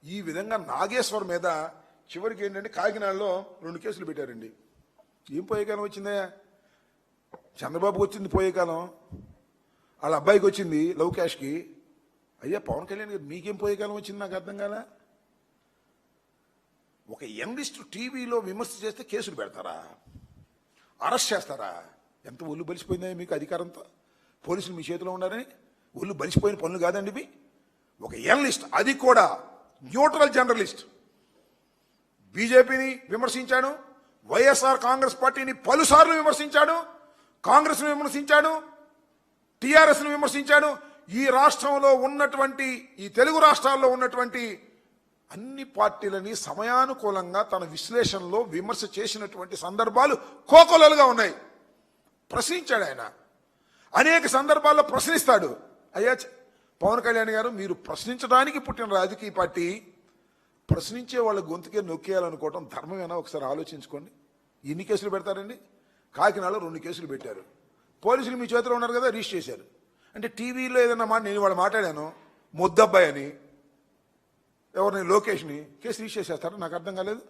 ఈ విధంగా నాగేశ్వర్ మీద చివరికి ఏంటంటే కాకినాడలో 2 కేసులు పెట్టారండి. ఏం పోయే కాలం వచ్చిందా? చంద్రబాబుకి వచ్చింది పోయే కాలం, వాళ్ళ అబ్బాయికి వచ్చింది లవ్ క్యాష్కి. అయ్యా పవన్ కళ్యాణ్ గారు మీకేం పోయే కాలం వచ్చింది? నాకు అర్థం కాలే. ఒక యంగ్లిస్ట్ టీవీలో విమర్శ చేస్తే కేసులు పెడతారా, అరెస్ట్ చేస్తారా? ఎంత ఒళ్ళు బలిసిపోయిందా మీకు అధికారంతో? పోలీసులు మీ చేతిలో ఉన్నారని ఒళ్ళు బలిసిపోయిన పనులు కాదండి ఇవి. ఒక జర్నలిస్ట్, అది కూడా న్యూట్రల్ జర్నలిస్ట్, బీజేపీని విమర్శించాడు, వైఎస్ఆర్ కాంగ్రెస్ పార్టీని పలుసార్లు విమర్శించాడు, కాంగ్రెస్ను విమర్శించాడు, టీఆర్ఎస్ను విమర్శించాడు. ఈ రాష్ట్రంలో ఉన్నటువంటి, ఈ తెలుగు రాష్ట్రాల్లో ఉన్నటువంటి అన్ని పార్టీలని సమయానుకూలంగా తన విశ్లేషణలో విమర్శ చేసినటువంటి సందర్భాలు కోకొల్లలుగా ఉన్నాయి. ప్రశ్నించాడు ఆయన, అనేక సందర్భాల్లో ప్రశ్నిస్తాడు. అయ్యా పవన్ కళ్యాణ్ గారు, మీరు ప్రశ్నించడానికి పుట్టిన రాజకీయ పార్టీ, ప్రశ్నించే వాళ్ళ గొంతుకే నొక్కేయాలనుకోవడం ధర్మమేనా? ఒకసారి ఆలోచించుకోండి. ఎన్ని కేసులు పెడతారండి? కాకినాడలో 2 కేసులు పెట్టారు. పోలీసులు మీ చేతిలో ఉన్నారు కదా, రిజిస్టర్ చేశారు. అంటే టీవీలో ఏదన్నా మాట నేను వాళ్ళు మాట్లాడాను, ముద్దబ్బాయి అని, ఎవరిని లోకేష్ని, కేసు రిజిస్టర్ చేసేస్తారో నాకు అర్థం కాలేదు.